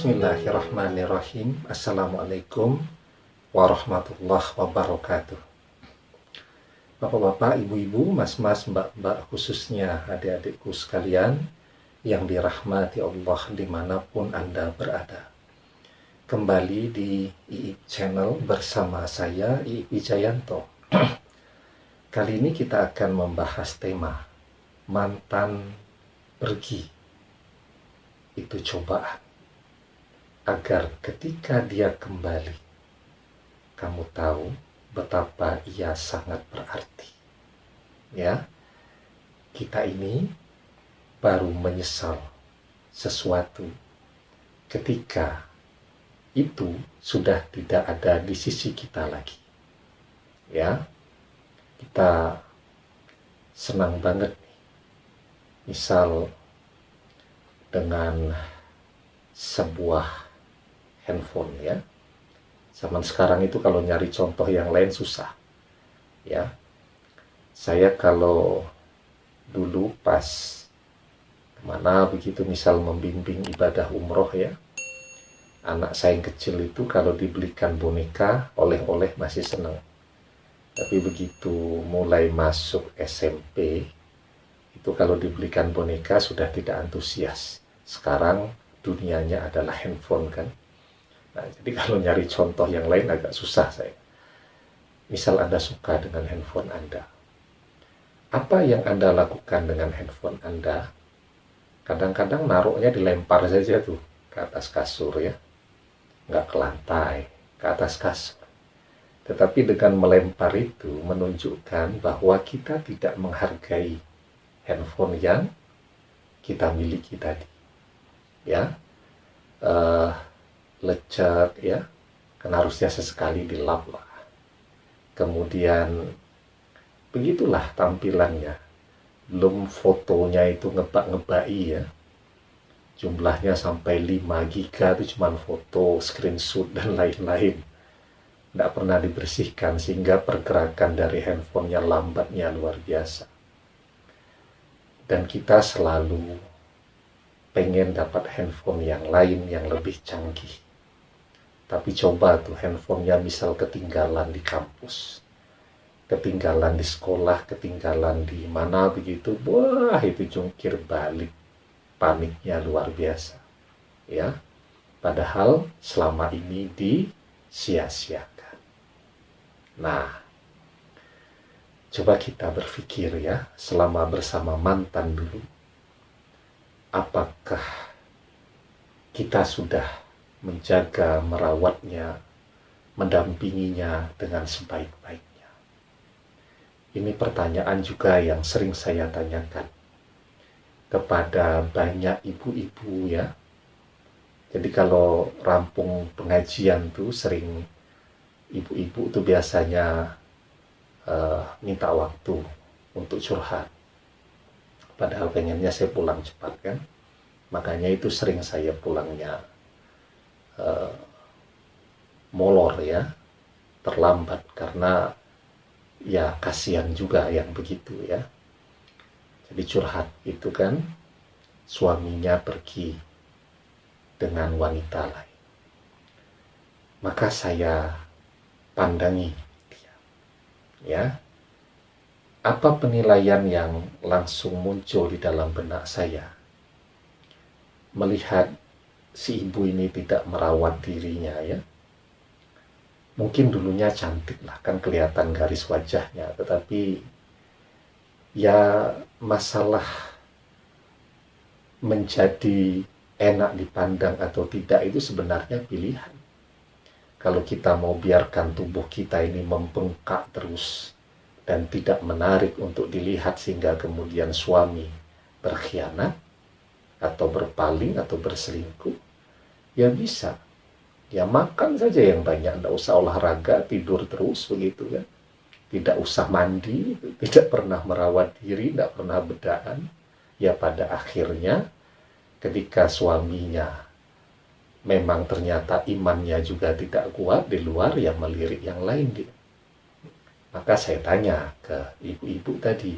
Bismillahirrahmanirrahim. Assalamualaikum warahmatullahi wabarakatuh. Bapak-bapak, ibu-ibu, mas-mas, mbak-mbak, khususnya adik-adikku sekalian yang dirahmati Allah dimanapun Anda berada. Kembali di IIP Channel bersama saya, IIP Wijayanto. Kali ini kita akan membahas tema mantan pergi. Itu cobaan. Agar ketika dia kembali, kamu tahu betapa ia sangat berarti. Ya, kita ini baru menyesal sesuatu ketika itu sudah tidak ada di sisi kita lagi. Ya, kita senang banget nih, misal dengan sebuah handphone, ya. Zaman sekarang itu kalau nyari contoh yang lain susah, ya. Saya kalau dulu pas kemana begitu, misal membimbing ibadah umroh, ya, anak saya yang kecil itu kalau dibelikan boneka, oleh-oleh masih senang. Tapi begitu mulai masuk SMP, itu kalau dibelikan boneka sudah tidak antusias. Sekarang dunianya adalah handphone, kan. Nah, jadi kalau nyari contoh yang lain agak susah saya. Misal Anda suka dengan handphone Anda. Apa yang Anda lakukan dengan handphone Anda? Kadang-kadang naruhnya dilempar saja tuh ke atas kasur, ya. Nggak ke lantai, ke atas kasur. Tetapi dengan melempar itu menunjukkan bahwa kita tidak menghargai handphone yang kita miliki tadi. Ya, lecet, ya, kan harusnya sesekali dilap lah. Kemudian begitulah tampilannya, belum fotonya itu ngebak-ngebai, ya, jumlahnya sampai 5 giga itu cuman foto, screenshot dan lain-lain, tidak pernah dibersihkan sehingga pergerakan dari handphonenya lambatnya luar biasa. Dan kita selalu pengen dapat handphone yang lain yang lebih canggih. Tapi coba tuh handphonenya misal ketinggalan di kampus, ketinggalan di sekolah, ketinggalan di mana begitu, wah itu jungkir balik, paniknya luar biasa, ya. Padahal selama ini disia-siakan. Nah, coba kita berpikir, ya, selama bersama mantan dulu, apakah kita sudah menjaga, merawatnya, mendampinginya dengan sebaik-baiknya? Ini pertanyaan juga yang sering saya tanyakan kepada banyak ibu-ibu, ya. Jadi kalau rampung pengajian tuh sering ibu-ibu tuh biasanya minta waktu untuk curhat. Padahal pengennya saya pulang cepat, kan. Makanya itu sering saya pulangnya molor, ya, terlambat, karena ya kasihan juga yang begitu, ya. Jadi curhat itu kan suaminya pergi dengan wanita lain. Maka saya pandangi dia, ya. Apa penilaian yang langsung muncul di dalam benak saya melihat si ibu ini tidak merawat dirinya, ya. Mungkin dulunya cantik lah, kan kelihatan garis wajahnya, tetapi ya masalah menjadi enak dipandang atau tidak itu sebenarnya pilihan. Kalau kita mau biarkan tubuh kita ini membengkak terus dan tidak menarik untuk dilihat sehingga kemudian suami berkhianat atau berpaling atau berselingkuh, ya bisa. Ya makan saja yang banyak, tidak usah olahraga, tidur terus begitu, kan. Tidak usah mandi, tidak pernah merawat diri, tidak pernah bedaan. Ya pada akhirnya ketika suaminya memang ternyata imannya juga tidak kuat di luar, ya melirik yang lain dia. Maka saya tanya ke ibu-ibu tadi,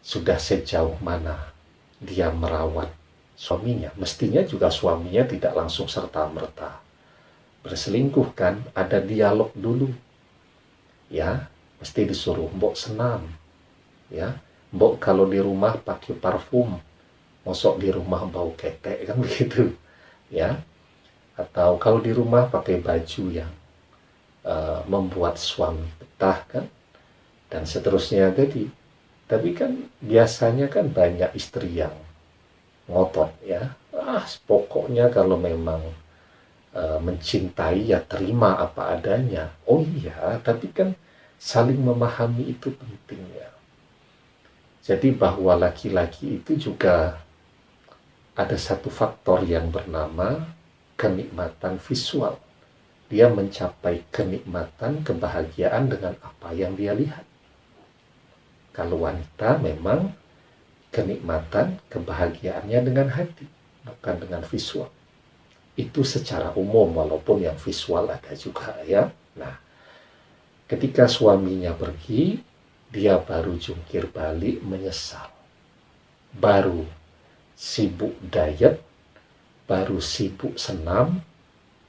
sudah sejauh mana dia merawat suaminya. Mestinya juga suaminya tidak langsung serta-merta berselingkuh kan, ada dialog dulu. Ya, mesti disuruh mbok senam. Ya, mbok kalau di rumah pakai parfum, mosok di rumah bau ketek kan begitu. Ya, atau kalau di rumah pakai baju yang membuat suami betah kan, dan seterusnya. Tapi kan biasanya kan banyak istri yang ngotot ya, pokoknya kalau memang mencintai ya terima apa adanya. Oh iya, tapi kan saling memahami itu penting ya. Jadi bahwa laki-laki itu juga ada satu faktor yang bernama kenikmatan visual. Dia mencapai kenikmatan, kebahagiaan dengan apa yang dia lihat. Kalau wanita memang kenikmatan, kebahagiaannya dengan hati, bukan dengan visual. Itu secara umum, walaupun yang visual ada juga ya. Nah, ketika suaminya pergi, dia baru jungkir balik menyesal. Baru sibuk diet, baru sibuk senam,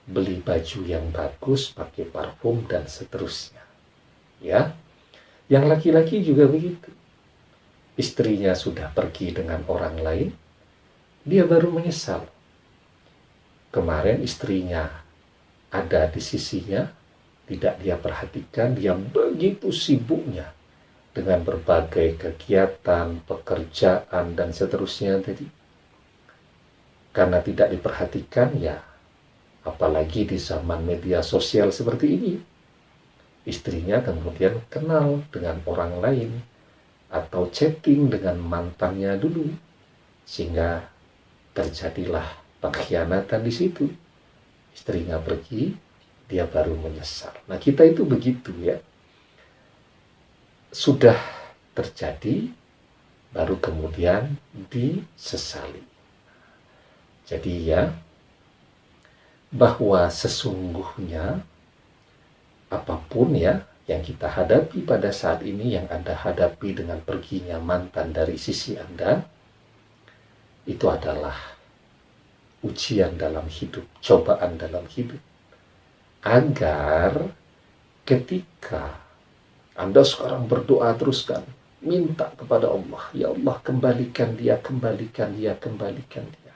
beli baju yang bagus, pakai parfum, dan seterusnya. Ya, yang laki-laki juga begitu. Istrinya sudah pergi dengan orang lain, dia baru menyesal. Kemarin istrinya ada di sisinya, tidak dia perhatikan, dia begitu sibuknya dengan berbagai kegiatan, pekerjaan, dan seterusnya tadi. Karena tidak diperhatikan ya, apalagi di zaman media sosial seperti ini, istrinya kemudian kenal dengan orang lain atau chatting dengan mantannya dulu, sehingga terjadilah pengkhianatan di situ. Istrinya pergi, dia baru menyesal. Nah, kita itu begitu ya. Sudah terjadi, baru kemudian disesali. Jadi ya, bahwa sesungguhnya apapun ya yang kita hadapi pada saat ini, yang Anda hadapi dengan perginya mantan dari sisi Anda, itu adalah ujian dalam hidup, cobaan dalam hidup. Agar ketika Anda sekarang berdoa terus kan, minta kepada Allah, ya Allah kembalikan dia, kembalikan dia, kembalikan dia.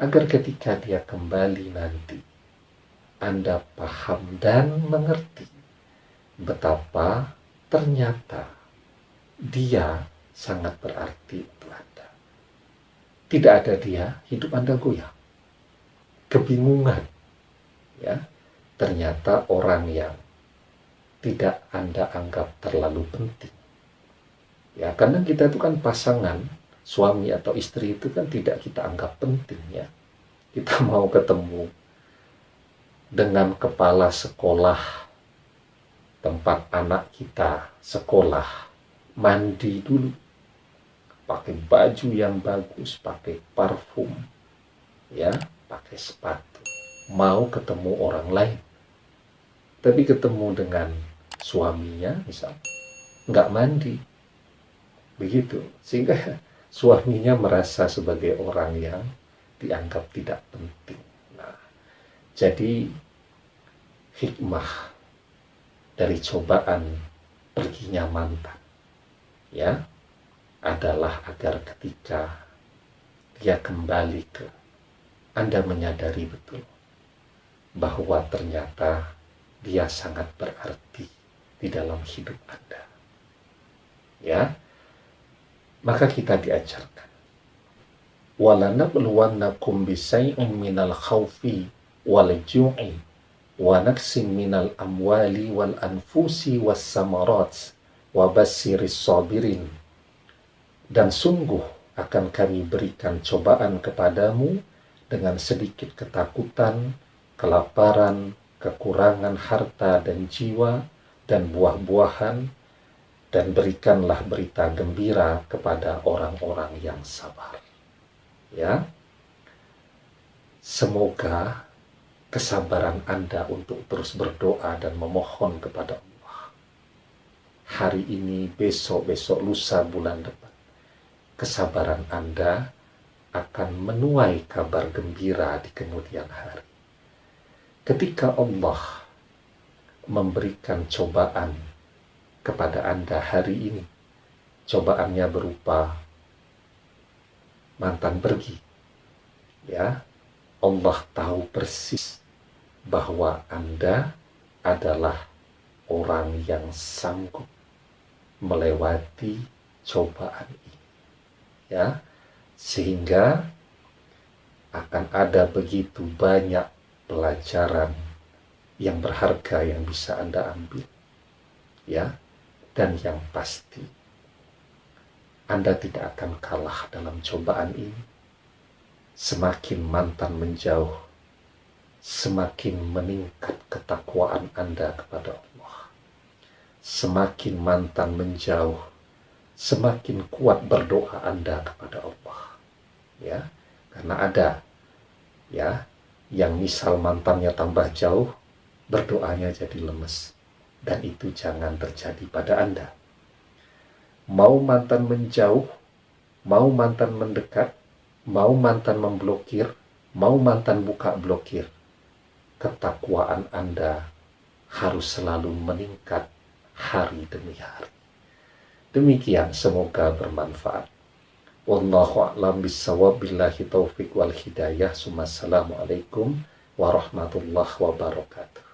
Agar ketika dia kembali nanti, Anda paham dan mengerti betapa ternyata dia sangat berarti untuk Anda. Tidak ada dia, hidup Anda goyah. Kebingungan. Ya, ternyata orang yang tidak Anda anggap terlalu penting. Ya, karena kita itu kan pasangan, suami atau istri itu kan tidak kita anggap penting ya. Kita mau ketemu dengan kepala sekolah tempat anak kita sekolah, mandi dulu, pakai baju yang bagus, pakai parfum, ya, pakai sepatu, mau ketemu orang lain. Tapi ketemu dengan suaminya misalnya, nggak mandi, begitu, sehingga suaminya merasa sebagai orang yang dianggap tidak penting. Nah, jadi hikmah dari cobaan perginya mantan ya adalah agar ketika dia kembali ke Anda menyadari betul bahwa ternyata dia sangat berarti di dalam hidup Anda. Ya, maka kita diajarkan walanabluwannakum bisay'in minal khawfi wal ju'i wa naqsin minal amwali wal anfusi was samarat wa bassiris sabirin. Dan sungguh akan kami berikan cobaan kepadamu dengan sedikit ketakutan, kelaparan, kekurangan harta dan jiwa dan buah-buahan, dan berikanlah berita gembira kepada orang-orang yang sabar. Ya, semoga kesabaran Anda untuk terus berdoa dan memohon kepada Allah hari ini, besok, lusa, bulan depan, kesabaran Anda akan menuai kabar gembira di kemudian hari. Ketika Allah memberikan cobaan kepada Anda hari ini, cobaannya berupa mantan pergi, ya, Allah tahu persis bahwa Anda adalah orang yang sanggup melewati cobaan ini, ya, sehingga akan ada begitu banyak pelajaran yang berharga yang bisa Anda ambil, ya, dan yang pasti Anda tidak akan kalah dalam cobaan ini. Semakin mantan menjauh, semakin meningkat ketakwaan Anda kepada Allah. Semakin mantan menjauh, semakin kuat berdoa Anda kepada Allah, ya, karena ada, ya, yang misal mantannya tambah jauh, berdoanya jadi lemes, dan itu jangan terjadi pada Anda. Mau mantan menjauh, mau mantan mendekat, mau mantan memblokir, mau mantan buka blokir, ketakwaan Anda harus selalu meningkat hari demi hari. Demikian, semoga bermanfaat. Wallahu a'lam bishawab, billahi taufiq wal hidayah. Assalamualaikum warahmatullahi wabarakatuh.